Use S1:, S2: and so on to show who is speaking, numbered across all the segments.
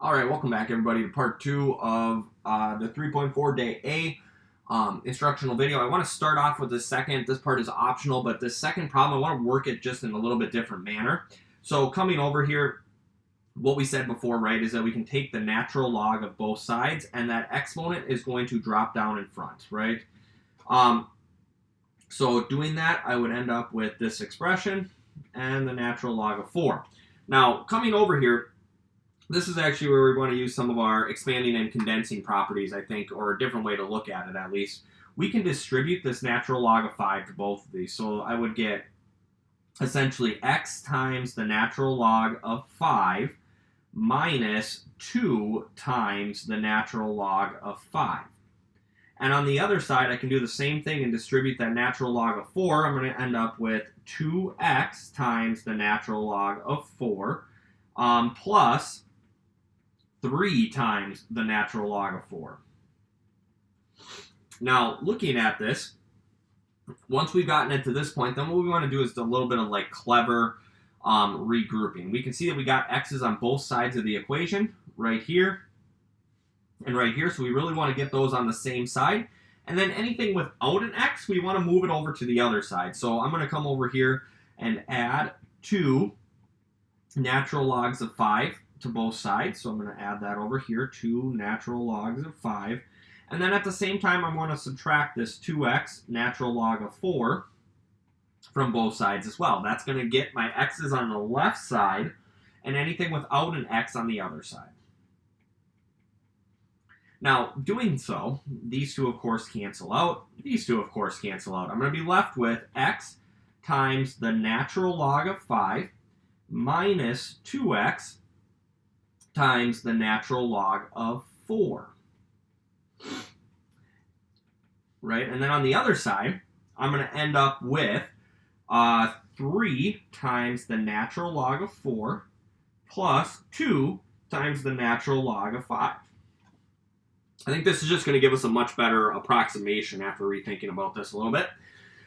S1: All right, welcome back, everybody, to part 2 of the 3.4 day A instructional video. I want to start off with this part is optional, but this second problem, I want to work it just in a little bit different manner. So coming over here, what we said before, right, is that we can take the natural log of both sides, and that exponent is going to drop down in front, right? So doing that, I would end up with this expression and the natural log of 4. Now, coming over here, this is actually where we want to use some of our expanding and condensing properties, I think, or a different way to look at it, at least. We can distribute this natural log of 5 to both of these. So I would get essentially x times the natural log of 5 minus 2 times the natural log of 5. And on the other side, I can do the same thing and distribute that natural log of 4. I'm going to end up with 2x times the natural log of 4 plus 3 times the natural log of 4. Now, looking at this, once we've gotten it to this point, then what we want to do is a little bit of like clever regrouping. We can see that we got x's on both sides of the equation, right here and right here, so we really want to get those on the same side. And then anything without an x, we want to move it over to the other side. So I'm going to come over here and add 2 natural logs of 5 to both sides. So I'm going to add that over here, 2 natural logs of 5. And then at the same time, I'm going to subtract this 2x natural log of 4 from both sides as well. That's going to get my x's on the left side and anything without an x on the other side. Now, doing so, these two, of course, cancel out. These two, of course, cancel out. I'm going to be left with x times the natural log of 5 minus 2x times the natural log of 4. Right? And then on the other side, I'm going to end up with 3 times the natural log of 4 plus 2 times the natural log of 5. I think this is just going to give us a much better approximation after rethinking about this a little bit.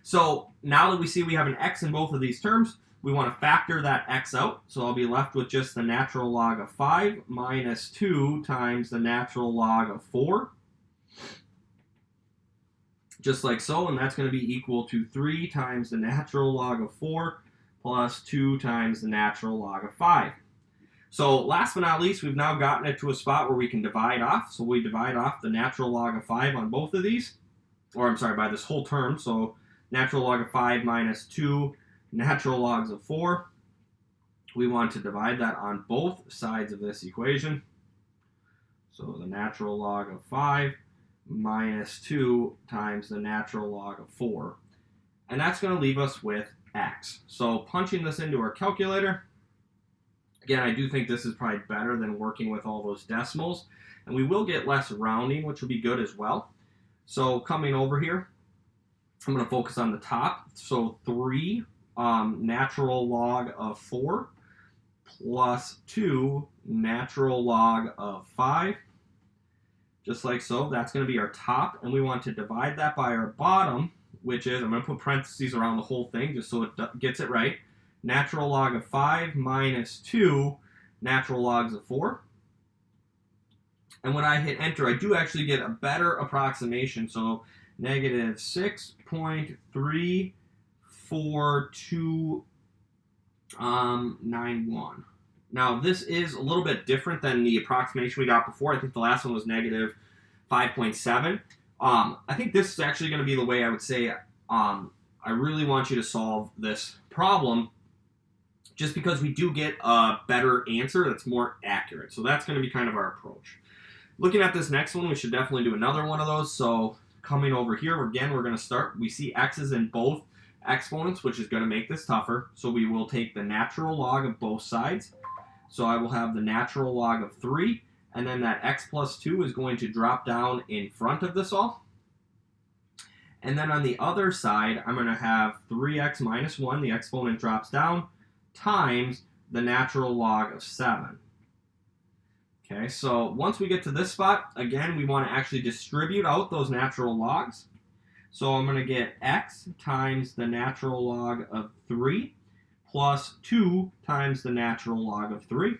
S1: So now that we see we have an x in both of these terms, we want to factor that x out. So I'll be left with just the natural log of 5 minus 2 times the natural log of 4. Just like so, and that's going to be equal to 3 times the natural log of 4 plus 2 times the natural log of 5. So last but not least, we've now gotten it to a spot where we can divide off. So we divide off the natural log of 5 on both of these, or I'm sorry, by this whole term. So natural log of 5 minus 2 natural logs of 4. We want to divide that on both sides of this equation. So the natural log of 5 minus 2 times the natural log of 4. And that's going to leave us with x. So punching this into our calculator, again, I do think this is probably better than working with all those decimals. And we will get less rounding, which will be good as well. So coming over here, I'm going to focus on the top. So 3 natural log of 4 plus 2 natural log of 5. Just like so, that's going to be our top, and we want to divide that by our bottom, which is, I'm going to put parentheses around the whole thing just so it gets it right. Natural log of 5 minus 2 natural logs of 4. And when I hit enter, I do actually get a better approximation. So negative 6.349291. Now, this is a little bit different than the approximation we got before. I think the last one was negative 5.7. I think this is actually going to be the way I would say I really want you to solve this problem, just because we do get a better answer that's more accurate. So that's going to be kind of our approach. Looking at this next one, we should definitely do another one of those. So coming over here, again, we're going to start. We see x's in both exponents, which is going to make this tougher. So we will take the natural log of both sides. So I will have the natural log of 3, and then that x plus 2 is going to drop down in front of this all. And then on the other side, I'm going to have 3x minus 1, the exponent drops down, times the natural log of 7. Okay, so once we get to this spot, again, we want to actually distribute out those natural logs. So I'm going to get x times the natural log of 3 plus 2 times the natural log of 3.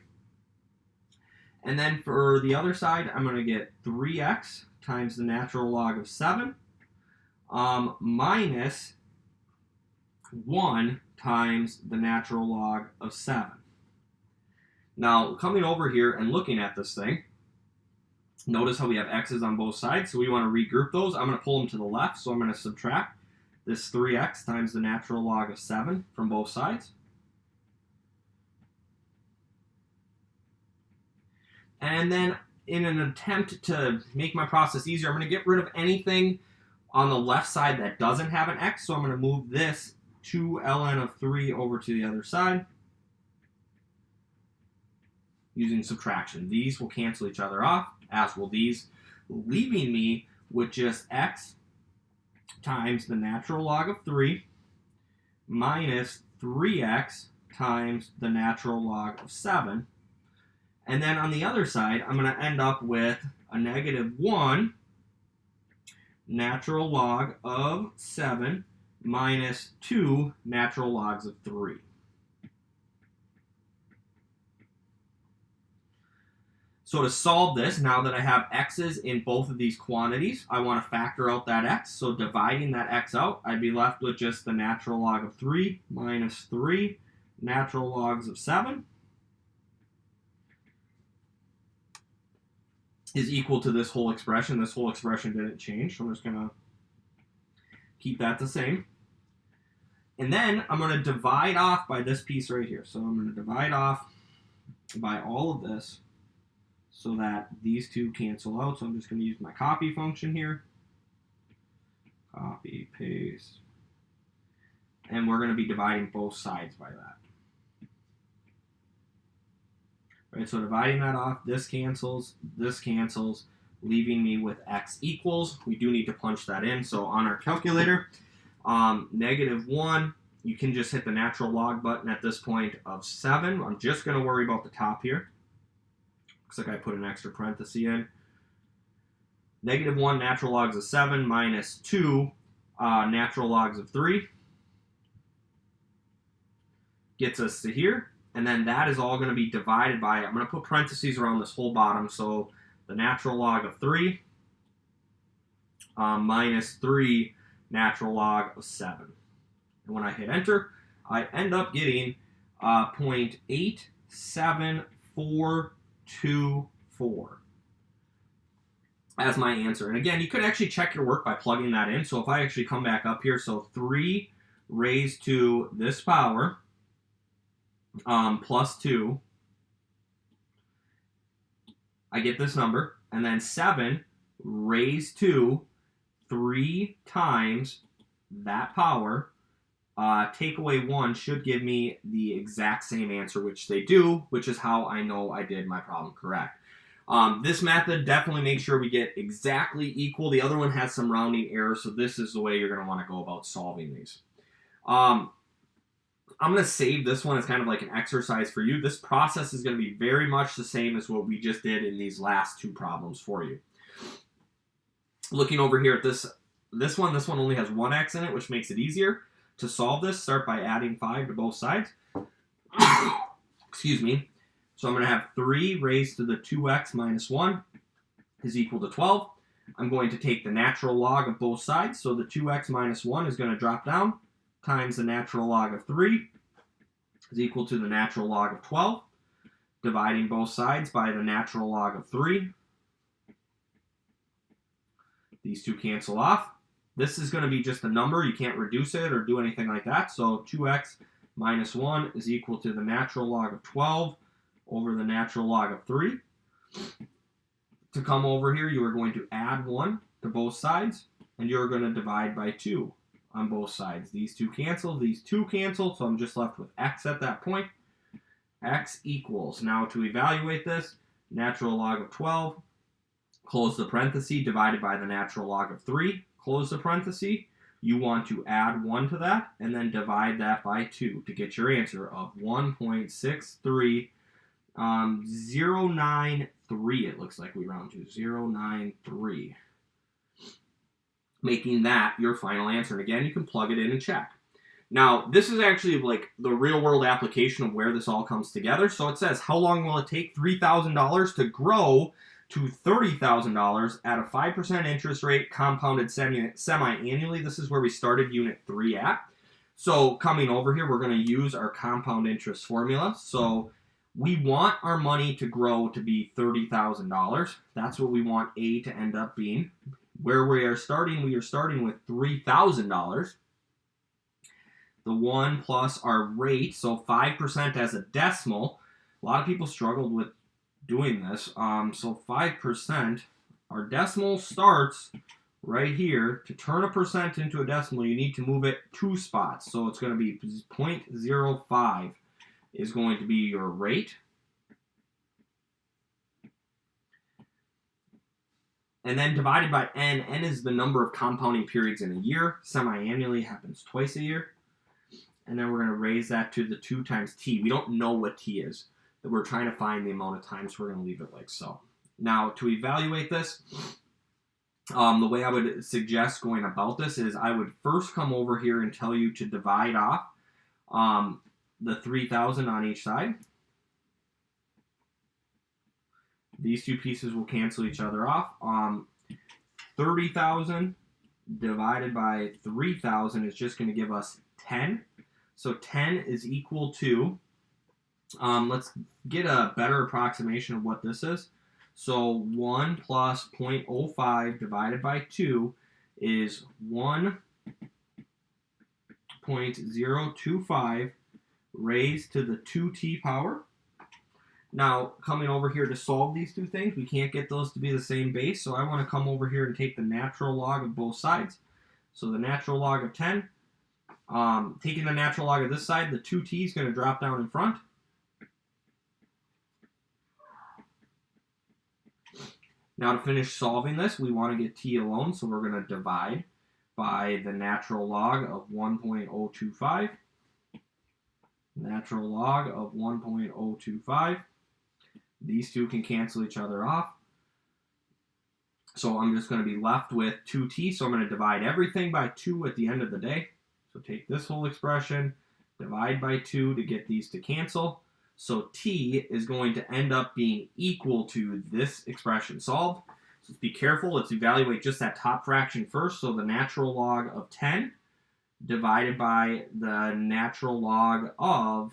S1: And then for the other side, I'm going to get 3x times the natural log of 7 minus 1 times the natural log of 7. Now, coming over here and looking at this thing, notice how we have x's on both sides, so we want to regroup those. I'm going to pull them to the left, so I'm going to subtract this 3x times the natural log of 7 from both sides. And then in an attempt to make my process easier, I'm going to get rid of anything on the left side that doesn't have an x, so I'm going to move this 2 ln of 3 over to the other side using subtraction. These will cancel each other off, as will these, leaving me with just x times the natural log of 3 minus 3x times the natural log of 7. And then on the other side, I'm going to end up with a negative 1 natural log of 7 minus 2 natural logs of 3. So to solve this, now that I have x's in both of these quantities, I want to factor out that x. So dividing that x out, I'd be left with just the natural log of 3 minus 3 natural logs of 7 is equal to this whole expression. This whole expression didn't change, so I'm just going to keep that the same. And then I'm going to divide off by this piece right here. So I'm going to divide off by all of this so that these two cancel out. So I'm just going to use my copy function here. Copy, paste. And we're going to be dividing both sides by that. Right, so dividing that off, this cancels, leaving me with x equals. We do need to punch that in. So on our calculator, negative 1, you can just hit the natural log button at this point of 7. I'm just going to worry about the top here. Looks like I put an extra parenthesis in. Negative 1 natural logs of 7 minus 2 natural logs of 3 gets us to here. And then that is all going to be divided by, I'm going to put parentheses around this whole bottom, so the natural log of 3 minus 3 natural log of 7. And when I hit enter, I end up getting 0.87424 as my answer. And again, you could actually check your work by plugging that in. So if I actually come back up here, so 3 raised to this power plus 2, I get this number, and then 7 raised to 3 times that power, take away 1 should give me the exact same answer, which they do, which is how I know I did my problem correct. This method, definitely make sure we get exactly equal. The other one has some rounding errors, so this is the way you're going to want to go about solving these. I'm going to save this one as kind of like an exercise for you. This process is going to be very much the same as what we just did in these last two problems for you. Looking over here at this one only has one x in it, which makes it easier. To solve this, start by adding 5 to both sides. Excuse me. So I'm going to have 3 raised to the 2x minus 1 is equal to 12. I'm going to take the natural log of both sides. So the 2x minus 1 is going to drop down, times the natural log of 3 is equal to the natural log of 12. Dividing both sides by the natural log of 3. These two cancel off. This is going to be just a number. You can't reduce it or do anything like that. So 2x minus 1 is equal to the natural log of 12 over the natural log of 3. To come over here, you are going to add 1 to both sides, and you're going to divide by 2 on both sides. These two cancel, these two cancel, so I'm just left with x at that point. X equals, now to evaluate this, natural log of 12, close the parenthesis, divided by the natural log of 3, close the parenthesis. You want to add 1 to that, and then divide that by 2 to get your answer of 1.63093, it looks like we round to 093. Making that your final answer. And again, you can plug it in and check. Now, this is actually like the real world application of where this all comes together. So it says, how long will it take $3,000 to grow to $30,000 at a 5% interest rate compounded semi-annually? This is where we started Unit 3 at. So coming over here, we're going to use our compound interest formula. So we want our money to grow to be $30,000. That's what we want A to end up being. Where we are starting with $3,000. The 1 plus our rate, so 5% as a decimal. A lot of people struggled with doing this. So 5%, our decimal starts right here. To turn a percent into a decimal, you need to move it 2 spots. So it's going to be 0.05 is going to be your rate. And then divided by n. N is the number of compounding periods in a year. Semi-annually happens twice a year. And then we're going to raise that to the 2 times t. We don't know what t is. We're trying to find the amount of time, so we're going to leave it like so. Now, to evaluate this, the way I would suggest going about this is I would first come over here and tell you to divide off the 3,000 on each side. These two pieces will cancel each other off. 30,000 divided by 3,000 is just going to give us 10. So 10 is equal to, let's get a better approximation of what this is. So 1 plus 0.05 divided by 2 is 1.025 raised to the 2t power. Now, coming over here to solve these two things, we can't get those to be the same base, so I want to come over here and take the natural log of both sides. So the natural log of 10, taking the natural log of this side, the 2t is going to drop down in front. Now to finish solving this, we want to get t alone, so we're going to divide by the natural log of 1.025. Natural log of 1.025. These two can cancel each other off. So I'm just going to be left with 2t, so I'm going to divide everything by 2 at the end of the day. So take this whole expression, divide by 2 to get these to cancel. So t is going to end up being equal to this expression solved. So let's be careful. Let's evaluate just that top fraction first. So the natural log of 10 divided by the natural log of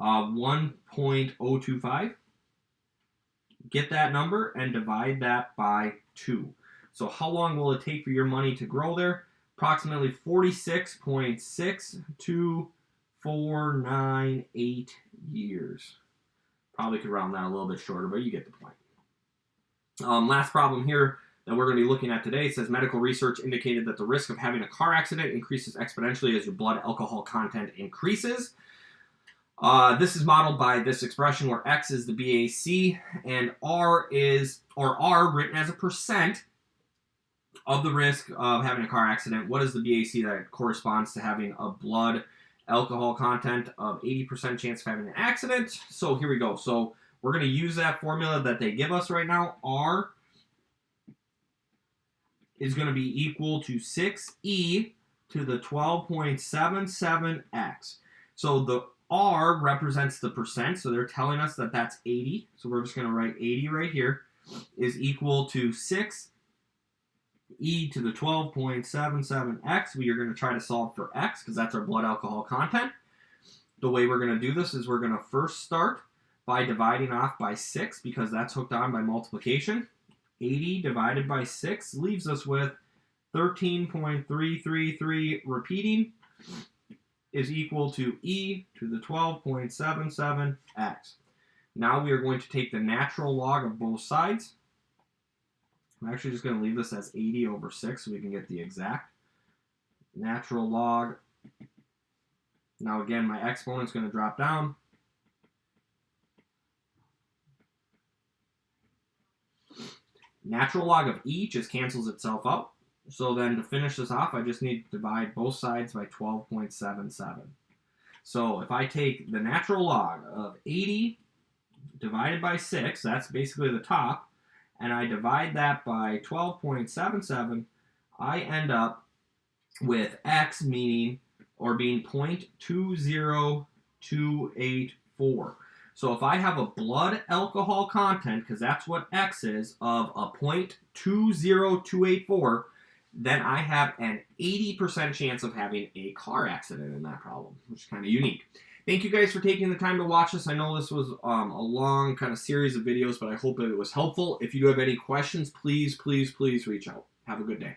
S1: 1.025. Get that number and divide that by 2. So how long will it take for your money to grow there? Approximately 46.62498 years. Probably could round that a little bit shorter, but you get the point. Last problem here that we're going to be looking at today says medical research indicated that the risk of having a car accident increases exponentially as your blood alcohol content increases. This is modeled by this expression where X is the BAC and R written as a percent of the risk of having a car accident. What is the BAC? That corresponds to having a blood alcohol content of 80% chance of having an accident. So here we go. So we're going to use that formula that they give us right now. R is going to be equal to 6e to the 12.77x. So the R represents the percent, so they're telling us that that's 80. So we're just going to write 80 right here is equal to 6e to the 12.77x. We are going to try to solve for x because that's our blood alcohol content. The way we're going to do this is we're going to first start by dividing off by 6 because that's hooked on by multiplication. 80 divided by 6 leaves us with 13.333 repeating is equal to e to the 12.77x. Now we are going to take the natural log of both sides. I'm actually just going to leave this as 80 over 6 so we can get the exact. Natural log. Now again, my exponent's going to drop down. Natural log of e just cancels itself out. So then to finish this off, I just need to divide both sides by 12.77. So if I take the natural log of 80 divided by 6, that's basically the top, and I divide that by 12.77, I end up with X meaning or being 0.20284. So if I have a blood alcohol content, because that's what X is, of a 0.20284, then I have an 80% chance of having a car accident in that problem, which is kind of unique. Thank you guys for taking the time to watch this. I know this was a long kind of series of videos, but I hope it was helpful. If you do have any questions, please reach out. Have a good day.